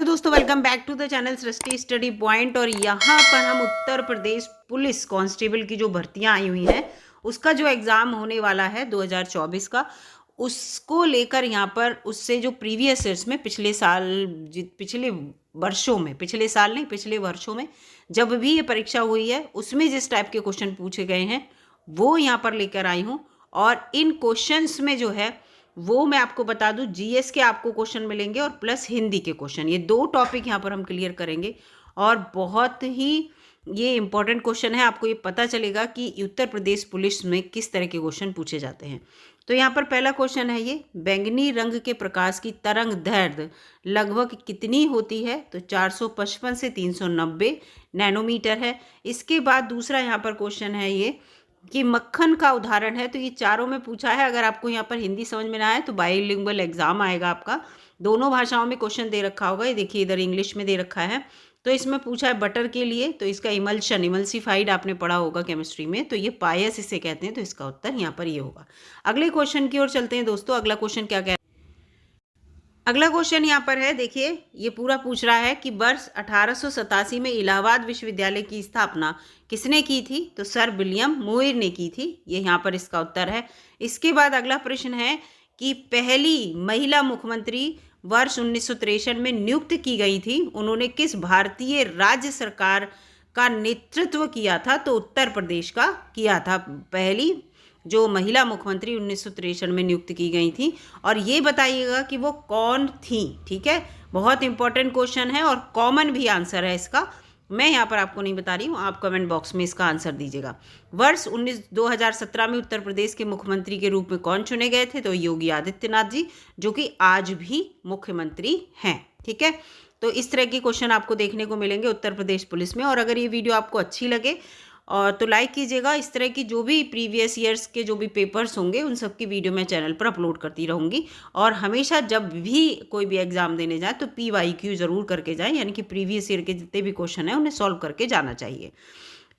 दोस्तों, welcome back to the channel Srishti study point. और यहाँ पर हम उत्तर प्रदेश पुलिस कांस्टेबल की जो भर्तियां आई हुई हैं उसका जो एग्ज़ाम होने वाला है 2024 का, उसको लेकर यहाँ पर उससे जो प्रीवियस ईयर्स में पिछले साल पिछले वर्षों में, पिछले साल नहीं पिछले वर्षों में जब भी ये परीक्षा हुई है उसमें जिस टाइप के क्वेश्चन पूछे गए हैं वो यहाँ पर लेकर आई हूँ। और इन क्वेश्चंस में जो है वो मैं आपको बता दूं, जीएस के आपको क्वेश्चन मिलेंगे और प्लस हिंदी के क्वेश्चन, ये दो टॉपिक यहाँ पर हम क्लियर करेंगे। और बहुत ही ये इंपॉर्टेंट क्वेश्चन है, आपको ये पता चलेगा कि उत्तर प्रदेश पुलिस में किस तरह के क्वेश्चन पूछे जाते हैं। तो यहाँ पर पहला क्वेश्चन है ये, बैंगनी रंग के प्रकाश की तरंग दैर्ध्य लगभग कितनी होती है? तो 455 से 390 नैनोमीटर है। इसके बाद दूसरा यहाँ पर क्वेश्चन है ये कि मक्खन का उदाहरण है। तो ये चारों में पूछा है। अगर आपको यहाँ पर हिंदी समझ में ना आए तो बाइलिंगुअल एग्जाम आएगा आपका, दोनों भाषाओं में क्वेश्चन दे रखा होगा। ये देखिए इधर इंग्लिश में दे रखा है। तो इसमें पूछा है बटर के लिए, तो इसका इमल्शन, इमल्सिफाइड आपने पढ़ा होगा केमिस्ट्री में, तो ये पायस इसे कहते हैं। तो इसका उत्तर यहाँ पर ये होगा। अगले क्वेश्चन की ओर चलते हैं दोस्तों। अगला क्वेश्चन क्या कह अगला क्वेश्चन यहाँ पर है, देखिए ये पूरा पूछ रहा है कि वर्ष 1887 में इलाहाबाद विश्वविद्यालय की स्थापना किसने की थी? तो सर विलियम मुइर ने की थी। ये यहाँ पर इसका उत्तर है। इसके बाद अगला प्रश्न है कि पहली महिला मुख्यमंत्री वर्ष 1963 में नियुक्त की गई थी, उन्होंने किस भारतीय राज्य सरकार का नेतृत्व किया था? तो उत्तर प्रदेश का किया था। पहली जो महिला मुख्यमंत्री 1963 में नियुक्त की गई थी। और ये बताइएगा कि वो कौन थी। ठीक है, बहुत इंपॉर्टेंट क्वेश्चन है और कॉमन भी आंसर है इसका। मैं यहाँ पर आपको नहीं बता रही हूँ, आप कमेंट बॉक्स में इसका आंसर दीजिएगा। वर्ष 2017 में उत्तर प्रदेश के मुख्यमंत्री के रूप में कौन चुने गए थे? तो योगी आदित्यनाथ जी, जो कि आज भी मुख्यमंत्री हैं। ठीक है, तो इस तरह के क्वेश्चन आपको देखने को मिलेंगे उत्तर प्रदेश पुलिस में। और अगर ये वीडियो आपको अच्छी लगे और तो लाइक कीजिएगा। इस तरह की जो भी प्रीवियस ईयर्स के जो भी पेपर्स होंगे उन सब की वीडियो मैं चैनल पर अपलोड करती रहूँगी। और हमेशा जब भी कोई भी एग्जाम देने जाए तो PYQ ज़रूर करके जाएं, यानी कि प्रीवियस ईयर के जितने भी क्वेश्चन हैं उन्हें सॉल्व करके जाना चाहिए।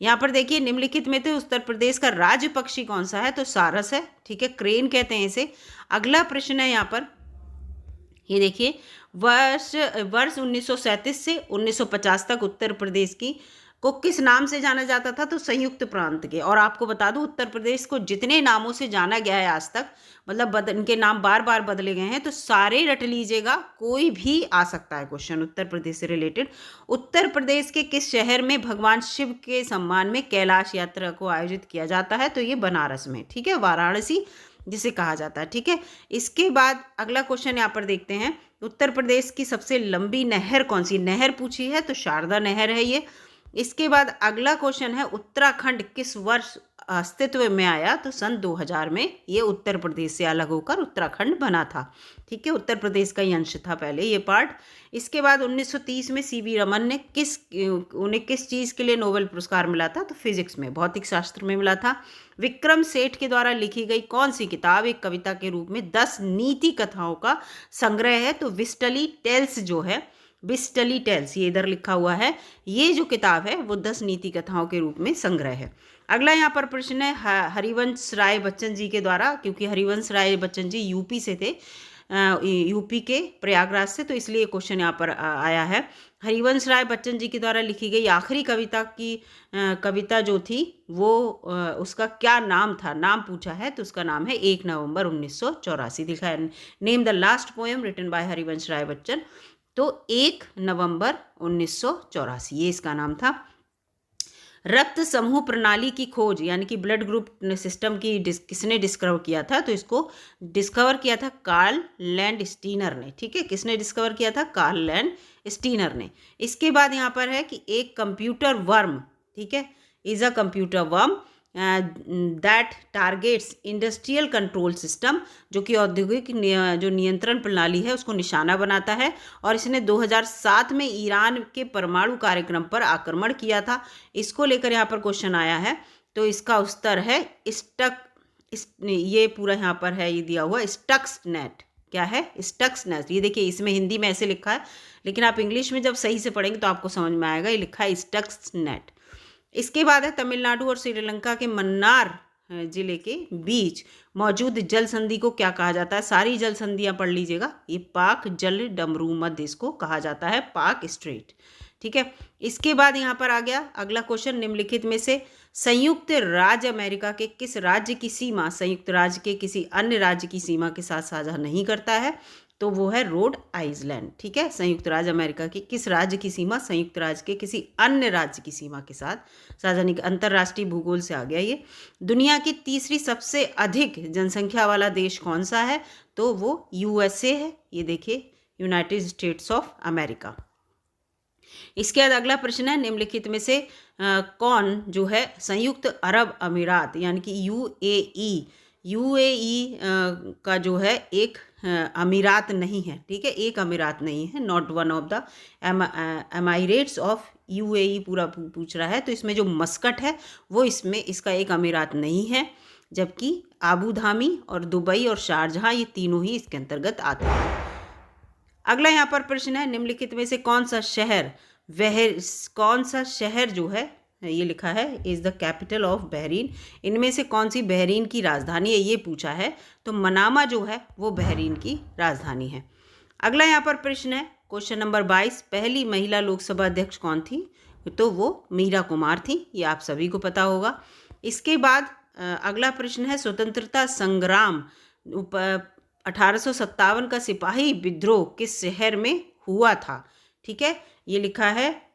यहाँ पर देखिए निम्नलिखित में से उत्तर प्रदेश का राज्य पक्षी कौन सा है? तो सारस है। ठीक है, क्रेन कहते हैं इसे। अगला प्रश्न है यहाँ पर, ये देखिए वर्ष 1937 से 1950 तक उत्तर प्रदेश को किस नाम से जाना जाता था? तो संयुक्त प्रांत के। और आपको बता दूं उत्तर प्रदेश को जितने नामों से जाना गया है आज तक, मतलब इनके नाम बार बार बदले गए हैं, तो सारे रट लीजिएगा, कोई भी आ सकता है क्वेश्चन उत्तर प्रदेश से रिलेटेड। उत्तर प्रदेश के किस शहर में भगवान शिव के सम्मान में कैलाश यात्रा को आयोजित किया जाता है? तो ये बनारस में। ठीक है, वाराणसी जिसे कहा जाता है। ठीक है, इसके बाद अगला क्वेश्चन यहाँ पर देखते हैं, उत्तर प्रदेश की सबसे लंबी नहर कौन सी? नहर पूछी है तो शारदा नहर है ये। इसके बाद अगला क्वेश्चन है, उत्तराखंड किस वर्ष अस्तित्व में आया? तो सन 2000 में ये उत्तर प्रदेश से अलग होकर उत्तराखंड बना था। ठीक है, उत्तर प्रदेश का ही अंश था पहले ये पार्ट। इसके बाद 1930 में CV रमन ने उन्हें किस चीज़ के लिए नोबेल पुरस्कार मिला था? तो फिजिक्स में, भौतिक शास्त्र में मिला था। विक्रम सेठ के द्वारा लिखी गई कौन सी किताब एक कविता के रूप में 10 नीति कथाओं का संग्रह है? तो विस्टली टेल्स जो है, विस्टली टेल्स, ये इधर लिखा हुआ है, ये जो किताब है वो 10 नीति कथाओं के रूप में संग्रह है। अगला यहाँ पर प्रश्न है हरिवंश राय बच्चन जी के द्वारा, क्योंकि हरिवंश राय बच्चन जी यूपी से थे, यूपी के प्रयागराज से, तो इसलिए क्वेश्चन यहाँ पर आया है। हरिवंश राय बच्चन जी के द्वारा लिखी गई आखिरी कविता जो थी वो उसका क्या नाम था? नाम पूछा है तो उसका नाम है 1 नवंबर 1984। लिखा है name the last poem written by Harivansh Rai Bachchan, तो 1 नवंबर 1984 ये इसका नाम था। रक्त समूह प्रणाली की खोज यानी कि ब्लड ग्रुप सिस्टम की किसने डिस्कवर किया था? तो इसको डिस्कवर किया था कार्ल लैंड स्टीनर ने। ठीक है, किसने डिस्कवर किया था? कार्ल लैंड स्टीनर ने। इसके बाद यहाँ पर है कि एक कंप्यूटर वर्म, ठीक है, is a computer worm that targets industrial control system, जो कि औद्योगिक जो नियंत्रण प्रणाली है उसको निशाना बनाता है। और इसने 2007 में ईरान के परमाणु कार्यक्रम पर आक्रमण किया था। इसको लेकर यहाँ पर क्वेश्चन आया है, तो इसका उत्तर है ये पूरा यहाँ पर है ये दिया हुआ स्टक्सनेट। क्या है? स्टक्सनेट। ये देखिए इसमें हिंदी में ऐसे लिखा है, लेकिन आप इंग्लिश में जब सही से पढ़ेंगे तो आपको समझ में आएगा, ये लिखा है स्टक्सनेट। इसके बाद है तमिलनाडु और श्रीलंका के मन्नार जिले के बीच मौजूद जल संधि को क्या कहा जाता है? सारी जल संधियां पढ़ लीजिएगा। ये पाक जल डमरू मध्य इसको कहा जाता है, पाक स्ट्रेट। ठीक है, इसके बाद यहाँ पर आ गया अगला क्वेश्चन, निम्नलिखित में से संयुक्त राज्य अमेरिका के किस राज्य की सीमा संयुक्त राज्य के किसी अन्य राज्य की सीमा के साथ साझा नहीं करता है? तो वो है रोड आइलैंड। ठीक है, संयुक्त राज्य अमेरिका की किस राज्य की सीमा संयुक्त राज्य के किसी अन्य राज्य की सीमा के साथ साझा नहीं। अंतर्राष्ट्रीय भूगोल से आ गया ये। दुनिया की तीसरी सबसे अधिक जनसंख्या वाला देश कौन सा है? तो वो यूएसए है। ये देखिए, यूनाइटेड स्टेट्स ऑफ अमेरिका। इसके बाद अगला प्रश्न है, निम्नलिखित में से कौन जो है संयुक्त अरब अमीरात यानी कि यूएई का जो है एक अमीरात नहीं है। ठीक है, एक अमीरात नहीं है, not one of the emirates of UAE पूरा पूछ रहा है। तो इसमें जो मस्कट है वो इसमें इसका एक अमीरात नहीं है, जबकि आबू धाबी और दुबई और शारजहां ये तीनों ही इसके अंतर्गत आते हैं। अगला यहाँ पर प्रश्न है, निम्नलिखित में से कौन सा शहर जो है ये लिखा है is the capital of Bahrain, इनमें से कौन सी बहरीन की राजधानी है ये पूछा है। तो मनामा जो है वो बहरीन की राजधानी है। अगला यहाँ पर प्रश्न है क्वेश्चन नंबर 22, पहली महिला लोकसभा अध्यक्ष कौन थी? तो वो मीरा कुमार थी, ये आप सभी को पता होगा। इसके बाद अगला प्रश्न है, स्वतंत्रता संग्राम 1857 का सिपाही विद्रोह किस शहर में हुआ था? ठीक है, ये लिखा है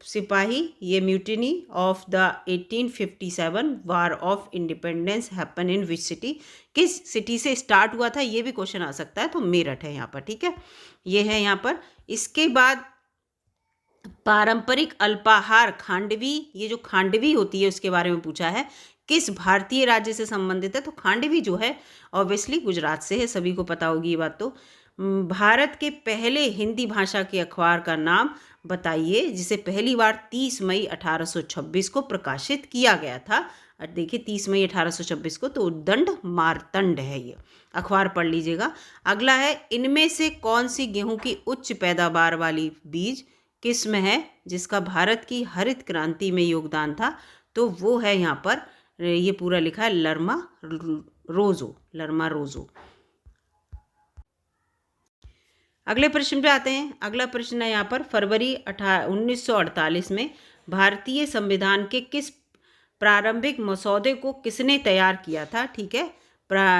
सिपाही ये mutiny of the 1857 war of independence happen in which city, किस सिटी से स्टार्ट हुआ था? ये भी क्वेश्चन आ सकता है, तो मेरठ है यहाँ पर। ठीक है, ये है यहाँ पर। इसके बाद पारंपरिक अल्पाहार खांडवी, ये जो खांडवी होती है उसके बारे में पूछा है, किस भारतीय राज्य से संबंधित है? तो खांडवी जो है ऑब्वियसली गुजरात से है, सभी को पता होगी ये बात। तो भारत के पहले हिंदी भाषा के अखबार का नाम बताइए जिसे पहली बार 30 मई 1826 को प्रकाशित किया गया था। देखिए 30 मई 1826 को, तो उद्दंड मार्तंड है, ये अखबार पढ़ लीजिएगा। अगला है, इनमें से कौन सी गेहूं की उच्च पैदावार वाली बीज किस्म है जिसका भारत की हरित क्रांति में योगदान था? तो वो है यहाँ पर ये पूरा लिखा है लर्मा रोजो। अगले प्रश्न पे आते हैं। अगला प्रश्न है यहाँ पर, फरवरी 1948 में भारतीय संविधान के किस प्रारंभिक मसौदे को किसने तैयार किया था? ठीक है,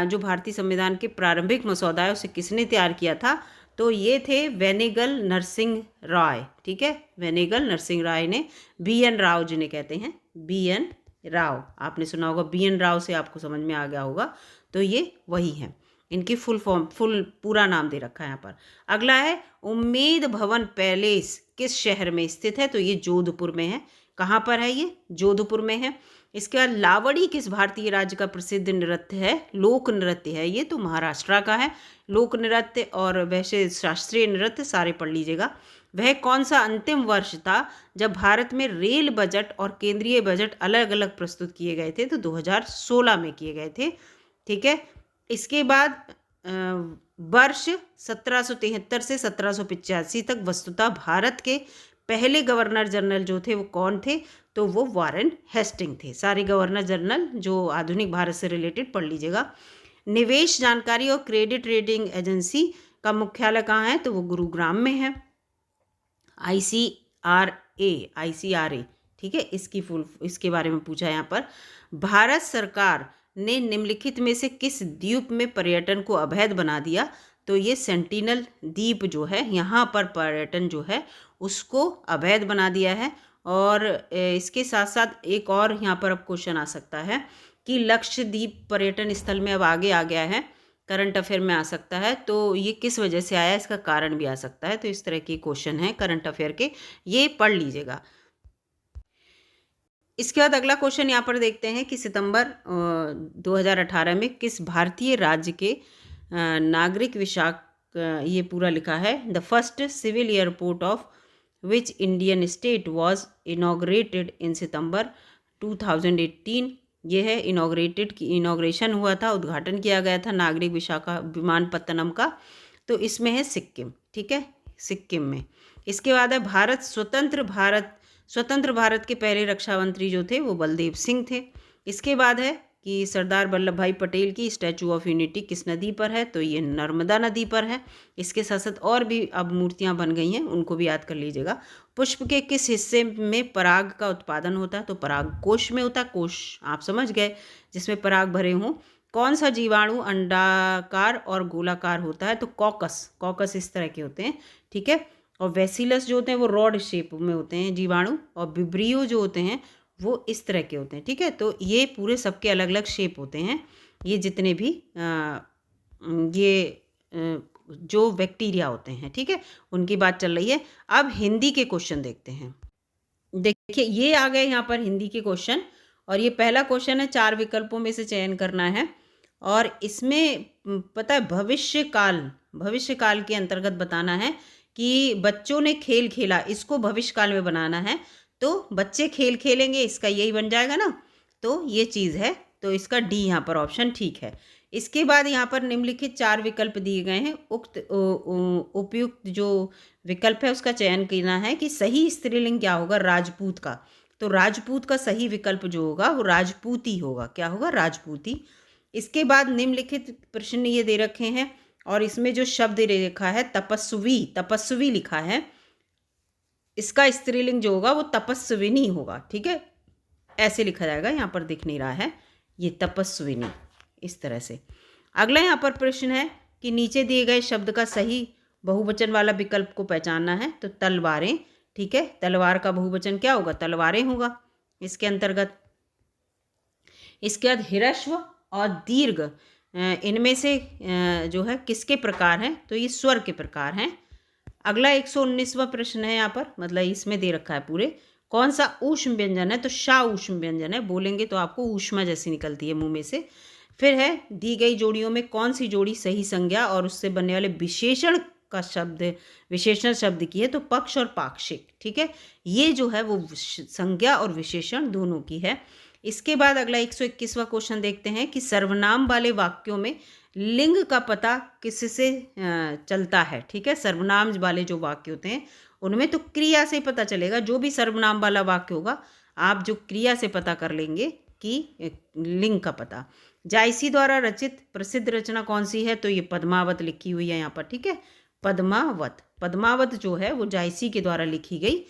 जो भारतीय संविधान के प्रारंभिक मसौदा है उसे किसने तैयार किया था? तो ये थे वेनेगल नरसिंह राय। ठीक है, वेनेगल नरसिंह राय ने, BN राव जिन्हें कहते हैं, BN राव, आपने सुना होगा, BN राव से आपको समझ में आ गया होगा, तो ये वही हैं। इनकी पूरा नाम दे रखा है यहाँ पर। अगला है, उम्मेद भवन पैलेस किस शहर में स्थित है? तो ये जोधपुर में है। कहाँ पर है ये? जोधपुर में है। इसके बाद लावड़ी किस भारतीय राज्य का प्रसिद्ध नृत्य है? लोक नृत्य है, ये तो महाराष्ट्र का है लोक नृत्य, और वैसे शास्त्रीय नृत्य सारे पढ़ लीजिएगा। वह कौन सा अंतिम वर्ष था जब भारत में रेल बजट और केंद्रीय बजट अलग अलग प्रस्तुत किए गए थे? तो 2016 में किए गए थे। ठीक है, इसके बाद वर्ष 1773 से 1785 तक वस्तुतः भारत के पहले गवर्नर जनरल जो थे वो कौन थे? तो वो वारेन हेस्टिंग थे। सारे गवर्नर जनरल जो आधुनिक भारत से रिलेटेड पढ़ लीजिएगा। निवेश जानकारी और क्रेडिट रेटिंग एजेंसी का मुख्यालय कहाँ है? तो वो गुरुग्राम में है। ICRA, ठीक है, इसके बारे में पूछा है यहाँ पर। भारत सरकार ने निम्नलिखित में से किस द्वीप में पर्यटन को अवैध बना दिया? तो ये सेंटिनल द्वीप जो है यहाँ पर पर्यटन जो है उसको अवैध बना दिया है। और इसके साथ साथ एक और यहाँ पर अब क्वेश्चन आ सकता है कि लक्षद्वीप पर्यटन स्थल में अब आगे आ गया है, करंट अफेयर में आ सकता है, तो ये किस वजह से आया, इसका कारण भी आ सकता है। तो इस तरह के क्वेश्चन हैं करंट अफेयर के, ये पढ़ लीजिएगा। इसके बाद अगला क्वेश्चन यहाँ पर देखते हैं कि सितंबर 2018 में किस भारतीय राज्य के नागरिक ये पूरा लिखा है, the first civil airport of which Indian state was inaugurated in September 2018। ये है इनाग्रेशन हुआ था, उद्घाटन किया गया था नागरिक विमानपत्तनम का, तो इसमें है सिक्किम। ठीक है, सिक्किम में। इसके बाद है स्वतंत्र भारत के पहले रक्षा मंत्री जो थे वो बलदेव सिंह थे। इसके बाद है कि सरदार वल्लभ भाई पटेल की स्टैचू ऑफ यूनिटी किस नदी पर है, तो ये नर्मदा नदी पर है। इसके साथ साथ और भी अब मूर्तियां बन गई हैं, उनको भी याद कर लीजिएगा। पुष्प के किस हिस्से में पराग का उत्पादन होता है, तो पराग कोश में होता है। कोश आप समझ गए, जिसमें पराग भरे हों। कौन सा जीवाणु अंडाकार और गोलाकार होता है, तो कॉकस। कॉकस इस तरह के होते हैं, ठीक है। और वेसिलस जो होते हैं वो रॉड शेप में होते हैं जीवाणु, और विब्रियो जो होते हैं वो इस तरह के होते हैं, ठीक है। तो ये पूरे सबके अलग अलग शेप होते हैं, ये जितने भी जो बैक्टीरिया होते हैं, ठीक है, उनकी बात चल रही है। अब हिंदी के क्वेश्चन देखते हैं। देखिए ये आ गए यहाँ पर हिंदी के क्वेश्चन, और ये पहला क्वेश्चन है, 4 विकल्पों में से चयन करना है। और इसमें पता है भविष्य काल के अंतर्गत बताना है कि बच्चों ने खेल खेला, इसको भविष्य काल में बनाना है। तो बच्चे खेल खेलेंगे, इसका यही बन जाएगा ना, तो ये चीज़ है, तो इसका डी यहाँ पर ऑप्शन ठीक है। इसके बाद यहाँ पर निम्नलिखित 4 विकल्प दिए गए हैं, उपयुक्त जो विकल्प है उसका चयन करना है कि सही स्त्रीलिंग क्या होगा, राजपूत का। तो राजपूत का सही विकल्प जो होगा वो राजपूती होगा। क्या होगा, राजपूती। इसके बाद निम्नलिखित प्रश्न ये दे रखे हैं, और इसमें जो शब्द लिखा है तपस्वी लिखा है, इसका स्त्रीलिंग जो होगा वो तपस्विनी होगा, ठीक है, ऐसे लिखा जाएगा। यहाँ पर दिख नहीं रहा है, ये तपस्विनी, इस तरह से। अगला यहाँ पर प्रश्न है कि नीचे दिए गए शब्द का सही बहुवचन वाला विकल्प को पहचानना है, तो तलवारें, ठीक है, तलवार का बहुवचन क्या होगा, तलवारें होगा इसके अंतर्गत। इसके बाद ह्रस्व और दीर्घ, इनमें से जो है किसके प्रकार हैं, तो ये स्वर के प्रकार हैं। अगला 119वां प्रश्न है यहाँ पर, मतलब इसमें दे रखा है पूरे, कौन सा ऊष्म व्यंजन है, तो शा ऊष्म व्यंजन है, बोलेंगे तो आपको ऊष्मा जैसी निकलती है मुंह में से। फिर है दी गई जोड़ियों में कौन सी जोड़ी सही संज्ञा और उससे बनने वाले विशेषण शब्द की है, तो पक्ष और पाक्षिक, ठीक है, ये जो है वो संज्ञा और विशेषण दोनों की है। इसके बाद अगला 121वां क्वेश्चन देखते हैं कि सर्वनाम वाले वाक्यों में लिंग का पता किससे चलता है, ठीक है। सर्वनाम वाले जो वाक्य होते हैं उनमें तो क्रिया से पता चलेगा, जो भी सर्वनाम वाला वाक्य होगा आप जो क्रिया से पता कर लेंगे कि लिंग का पता। जायसी द्वारा रचित प्रसिद्ध रचना कौन सी है, तो ये पद्मावत लिखी हुई है यहाँ पर, ठीक है, पद्मावत जो है वो जायसी के द्वारा लिखी गई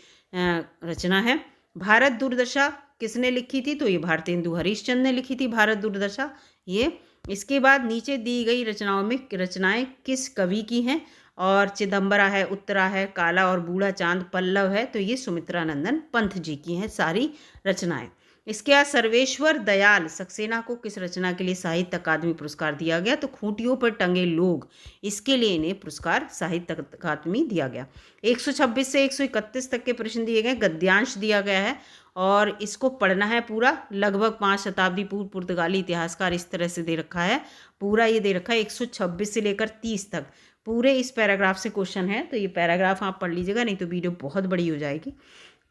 रचना है। भारत दुर्दशा किसने लिखी थी, तो ये भारतेंदु हरिश्चंद्र ने लिखी थी भारत दुर्दशा, ये। इसके बाद नीचे दी गई रचनाओं में रचनाएं किस कवि की हैं, और चिदम्बरा है, उत्तरा है, काला और बूढ़ा चांद, पल्लव है, तो ये सुमित्रानंदन पंत जी की हैं सारी रचनाएं। इसके बाद सर्वेश्वर दयाल सक्सेना को किस रचना के लिए साहित्य अकादमी पुरस्कार दिया गया, तो खूंटियों पर टंगे लोग, इसके लिए इन्हें पुरस्कार साहित्य अकादमी दिया गया। 126 से 131 तक के प्रश्न दिए गए, गद्यांश दिया गया है, और इसको पढ़ना है पूरा। लगभग 5 शताब्दी पूर्व पुर्तगाली इतिहासकार, इस तरह से दे रखा है पूरा, ये दे रखा है 126 से लेकर 30 तक पूरे इस पैराग्राफ से क्वेश्चन है। तो ये पैराग्राफ आप पढ़ लीजिएगा, नहीं तो वीडियो बहुत बड़ी हो जाएगी।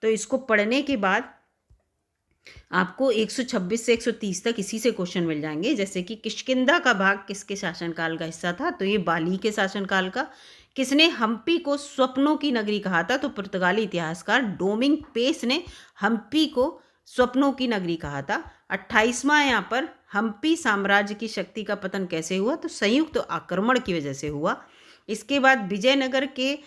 तो इसको पढ़ने के बाद आपको 126 से 130 तक इसी से क्वेश्चन मिल जाएंगे, जैसे कि किष्किंधा का भाग किसके शासनकाल का हिस्सा था, तो ये बाली के शासनकाल का। किसने हम्पी को स्वप्नों की नगरी कहा था, तो पुर्तगाली इतिहासकार डोमिंग पेस ने हम्पी को स्वप्नों की नगरी कहा था। 28वां यहाँ पर, हम्पी साम्राज्य की शक्ति का पतन कैसे हुआ, तो संयुक्त आक्रमण की वजह से हुआ। इसके बाद विजयनगर के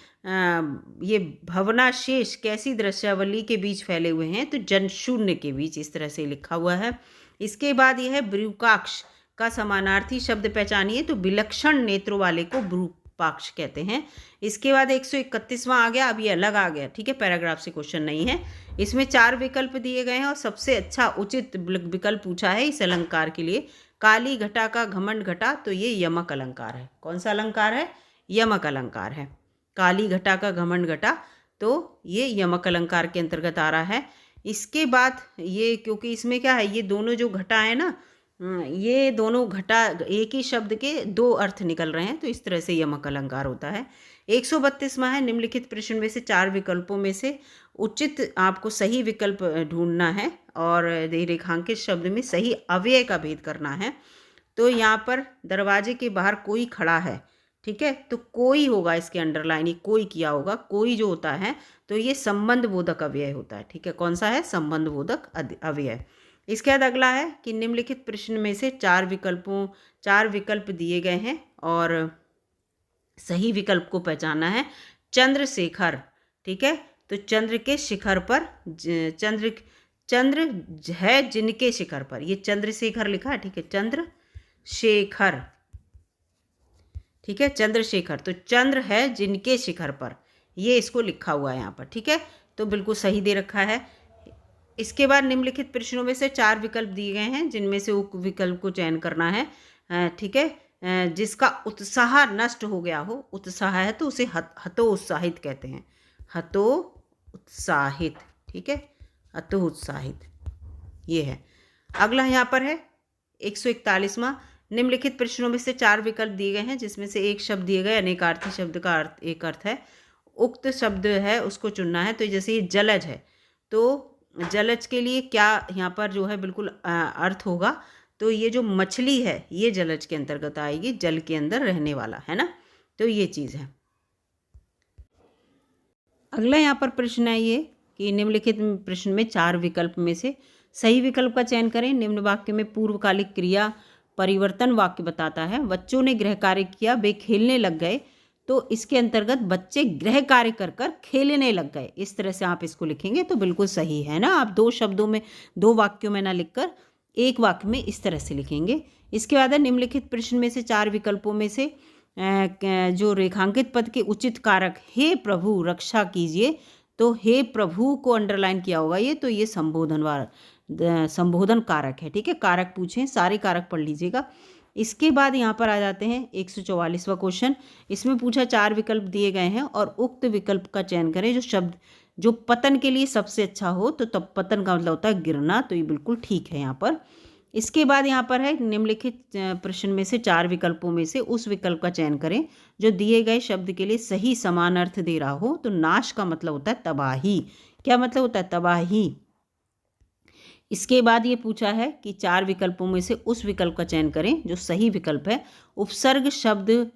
ये भवनाशेष कैसी दृश्यावली के बीच फैले हुए हैं, तो जनशून्य के बीच, इस तरह से लिखा हुआ है। इसके बाद यह है ब्रूकाक्ष का समानार्थी शब्द पहचानिए, तो विलक्षण नेत्रों वाले को ब्रूपाक्ष कहते हैं। इसके बाद 131वां आ गया, अब ये अलग आ गया, ठीक है, पैराग्राफ से क्वेश्चन नहीं है। इसमें 4 विकल्प दिए गए हैं, और सबसे अच्छा उचित विकल्प पूछा है इस अलंकार के लिए, काली घटा का घमंड घटा, तो ये यमक अलंकार है। कौन सा अलंकार है, यमक अलंकार है। काली घटा का घमंड घटा, तो ये यमक अलंकार के अंतर्गत आ रहा है। इसके बाद ये, क्योंकि इसमें क्या है, ये दोनों जो घटा है ना, ये दोनों घटा एक ही शब्द के 2 अर्थ निकल रहे हैं, तो इस तरह से यमक अलंकार होता है। 132वां है, निम्नलिखित प्रश्न में से 4 विकल्पों में से उचित आपको सही विकल्प ढूंढना है, और रेखांकित शब्द में सही अव्यय का भेद करना है। तो यहाँ पर दरवाजे के बाहर कोई खड़ा है, ठीक है, तो कोई होगा, इसके अंडरलाइन कोई किया होगा, कोई जो होता है तो ये संबंध बोधक अव्यय होता है, ठीक है, कौन सा है, संबंध बोधक अव्यय। इसके बाद अगला है कि निम्नलिखित प्रश्न में से चार विकल्प दिए गए हैं और सही विकल्प को पहचानना है। चंद्रशेखर, ठीक है, तो चंद्र के शिखर पर चंद्र है जिनके शिखर पर, ये चंद्रशेखर लिखा है, ठीक है, चंद्रशेखर, ठीक है, चंद्रशेखर, तो चंद्र है जिनके शिखर पर, ये इसको लिखा हुआ है यहाँ पर, ठीक है, तो बिल्कुल सही दे रखा है। इसके बाद निम्नलिखित प्रश्नों में से चार विकल्प दिए गए हैं जिनमें से उप विकल्प को चयन करना है, ठीक है, जिसका उत्साह नष्ट हो गया हो, उत्साह है तो उसे हतोत्साहित कहते हैं, हतोत्साहित, ठीक है, हतोत्साहित, ये है। अगला यहाँ पर है 141वां, निम्नलिखित प्रश्नों में से चार विकल्प दिए गए हैं जिसमें से एक शब्द दिए गए अनेकार्थी शब्द का अर्थ एक अर्थ है, उक्त शब्द है उसको चुनना है। तो जैसे ये जलज है, तो जलज के लिए क्या यहाँ पर जो है बिल्कुल अर्थ होगा, तो ये जो मछली है ये जलज के अंतर्गत आएगी, जल के अंदर रहने वाला, है ना, तो ये चीज़ है। अगला यहाँ पर प्रश्न है ये कि निम्नलिखित प्रश्न में चार विकल्प में से सही विकल्प का चयन करें। निम्न वाक्य में पूर्वकालिक क्रिया परिवर्तन वाक्य बताता है। बच्चों ने गृह कार्य किया, वे खेलने लग गए, तो इसके अंतर्गत बच्चे गृह कार्य कर कर खेलने लग गए, इस तरह से आप इसको लिखेंगे तो बिल्कुल सही है ना। आप दो शब्दों में, दो वाक्यों में ना लिखकर एक वाक्य में इस तरह से लिखेंगे। इसके बाद निम्नलिखित प्रश्न में से चार विकल्पों में से जो रेखांकित पद के उचित कारक हे प्रभु रक्षा कीजिए, तो हे प्रभु को अंडरलाइन किया होगा ये, तो ये संबोधन कारक है, ठीक है, कारक पूछें, सारे कारक पढ़ लीजिएगा। इसके बाद यहाँ पर आ जाते हैं 144वां क्वेश्चन। इसमें पूछा चार विकल्प दिए गए हैं और उक्त विकल्प का चयन करें जो शब्द जो पतन के लिए सबसे अच्छा हो, तो तब पतन का मतलब होता है गिरना, तो ये बिल्कुल ठीक है यहाँ पर। इसके बाद यहाँ पर है निम्नलिखित प्रश्न में से चार विकल्पों में से उस विकल्प का चयन करें जो दिए गए शब्द के लिए सही समान अर्थ दे रहा हो। तो नाश का मतलब होता है तबाही, क्या मतलब होता है, तबाही। इसके बाद ये पूछा है कि चार विकल्पों में से उस विकल्प का चयन करें जो सही विकल्प है। उपसर्ग शब्द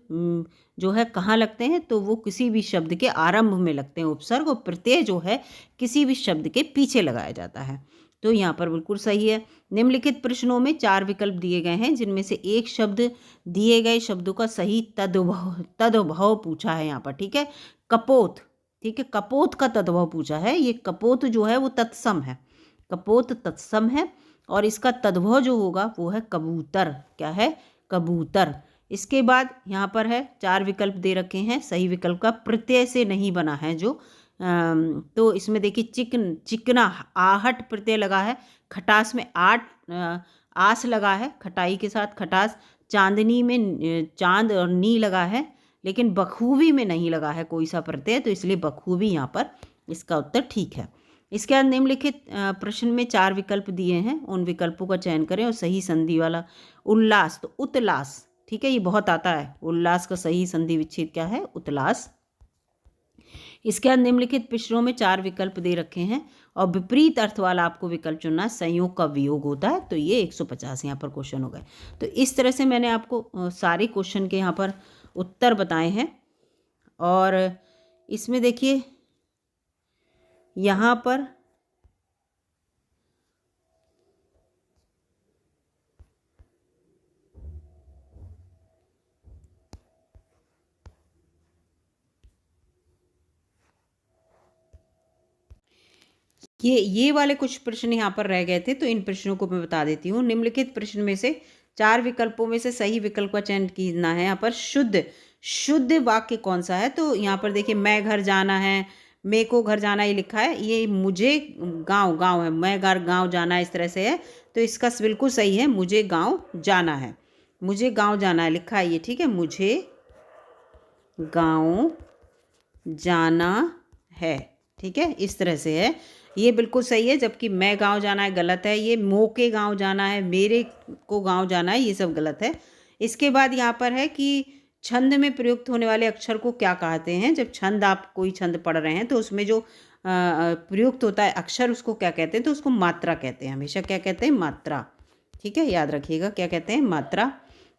जो है कहाँ लगते हैं, तो वो किसी भी शब्द के आरंभ में लगते हैं उपसर्ग, और प्रत्यय जो है किसी भी शब्द के पीछे लगाया जाता है, तो यहाँ पर बिल्कुल सही है। निम्नलिखित प्रश्नों में चार विकल्प दिए गए हैं जिनमें से एक शब्द दिए गए शब्दों का सही तद्भव पूछा है यहाँ पर, ठीक है, कपोत, ठीक है, कपोत का तद्भव पूछा है। ये कपोत जो है वो तत्सम है, कपोत तत्सम है, और इसका तद्भव जो होगा वो है कबूतर, क्या है, कबूतर। इसके बाद यहाँ पर है चार विकल्प दे रखे हैं, सही विकल्प का प्रत्यय से नहीं बना है जो, तो इसमें देखिए चिकना आहट प्रत्यय लगा है, खटास में आस लगा है, खटाई के साथ खटास, चांदनी में चांद और नी लगा है, लेकिन बखूबी में नहीं लगा है कोई सा प्रत्यय, तो इसलिए बखूबी यहाँ पर इसका उत्तर ठीक है। इसके बाद निम्नलिखित प्रश्न में चार विकल्प दिए हैं, उन विकल्पों का चयन करें और सही संधि वाला। उल्लास, तो उतलास, ठीक है, ये बहुत आता है, उल्लास का सही संधि विच्छेद क्या है, उतलास। इसके बाद निम्नलिखित प्रश्नों में चार विकल्प दे रखे हैं और विपरीत अर्थ वाला आपको विकल्प चुनना है, संयोग का वियोग होता है, तो ये 150 यहाँ पर क्वेश्चन हो गए। तो इस तरह से मैंने आपको सारे क्वेश्चन के यहाँ पर उत्तर बताए हैं, और इसमें देखिए यहाँ पर ये वाले कुछ प्रश्न यहाँ पर रह गए थे, तो इन प्रश्नों को मैं बता देती हूँ। निम्नलिखित प्रश्न में से चार विकल्पों में से सही विकल्प का चयन करना है। यहाँ पर शुद्ध वाक्य कौन सा है, तो यहाँ पर देखिए मैं घर जाना है, मैं को घर जाना ये लिखा है, ये मुझे गांव है, मैं गांव जाना है, इस तरह से है, तो इसका बिल्कुल सही है, मुझे गांव जाना है, मुझे गांव जाना है लिखा है ये, ठीक है, मुझे गांव जाना है, ठीक है, इस तरह से है, ये बिल्कुल सही है। जबकि मैं गांव जाना है गलत है, ये मो के गांव जाना है, मेरे को गांव जाना है, ये सब गलत है। इसके बाद यहाँ पर है कि छंद में प्रयुक्त होने वाले अक्षर को क्या कहते हैं। जब छंद, आप कोई छंद पढ़ रहे हैं तो उसमें जो प्रयुक्त होता है अक्षर, उसको क्या कहते हैं, तो उसको मात्रा कहते हैं, हमेशा क्या कहते हैं, मात्रा, ठीक है, याद रखिएगा क्या कहते हैं, मात्रा।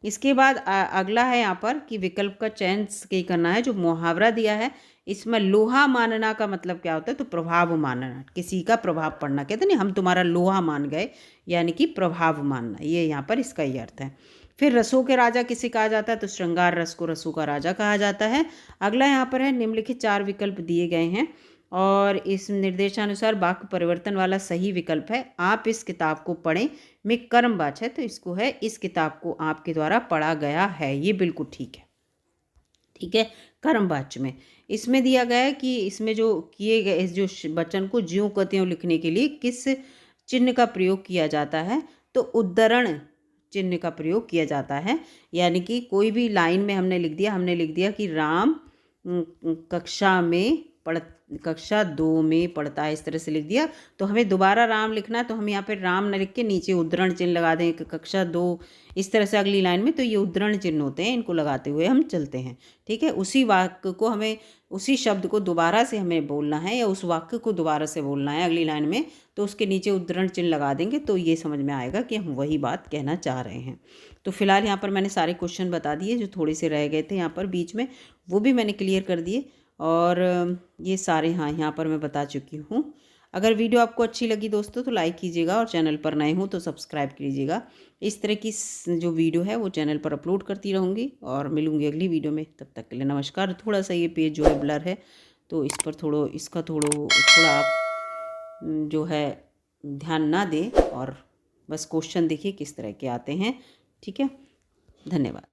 इसके बाद अगला है यहाँ पर कि विकल्प का चयन करना है। जो मुहावरा दिया है इसमें लोहा मानना का मतलब क्या होता है, तो प्रभाव मानना, किसी का प्रभाव पड़ना। कहते नहीं हम तुम्हारा लोहा मान गए, यानी कि प्रभाव मानना, ये यहाँ पर इसका ही अर्थ है। फिर रसों के राजा किसे कहा जाता है, तो श्रृंगार रस को रसों का राजा कहा जाता है। अगला यहाँ पर है निम्नलिखित 4 विकल्प दिए गए हैं और इस निर्देशानुसार वाक्य परिवर्तन वाला सही विकल्प है आप इस किताब को पढ़ें में कर्मवाचक है, तो इसको है इस किताब को आपके द्वारा पढ़ा गया है, ये बिल्कुल ठीक है। ठीक है, कर्मवाच्य में इसमें दिया गया है कि इसमें जो किए गए इस जो वचन को ज्यों को त्यों लिखने के लिए किस चिन्ह का प्रयोग किया जाता है, तो उद्धरण चिन्ह का प्रयोग किया जाता है। यानी कि कोई भी लाइन में हमने लिख दिया कि राम कक्षा 2 में पढ़ता है, इस तरह से लिख दिया, तो हमें दोबारा राम लिखना है, तो हम यहाँ पे राम न लिख के नीचे उद्धरण चिन्ह लगा दें कि कक्षा 2, इस तरह से अगली लाइन में, तो ये उद्धरण चिन्ह होते हैं, इनको लगाते हुए हम चलते हैं। ठीक है, उसी वाक्य को हमें, उसी शब्द को दोबारा से हमें बोलना है या उस वाक्य को दोबारा से बोलना है अगली लाइन में, तो उसके नीचे उद्धरण चिन्ह लगा देंगे, तो ये समझ में आएगा कि हम वही बात कहना चाह रहे हैं। तो फिलहाल यहाँ पर मैंने सारे क्वेश्चन बता दिए, जो थोड़े से रह गए थे यहाँ पर बीच में, वो भी मैंने क्लियर कर दिए और ये सारे हाँ यहाँ पर मैं बता चुकी हूँ। अगर वीडियो आपको अच्छी लगी दोस्तों तो लाइक कीजिएगा और चैनल पर नए हो तो सब्सक्राइब कीजिएगा। इस तरह की जो वीडियो है वो चैनल पर अपलोड करती रहूँगी और मिलूँगी अगली वीडियो में। तब तक के लिए नमस्कार। थोड़ा सा ये पेज जो है ब्लर है, तो इस पर थोड़ा आप जो है ध्यान ना दें और बस क्वेश्चन देखिए किस तरह के आते हैं। ठीक है, धन्यवाद।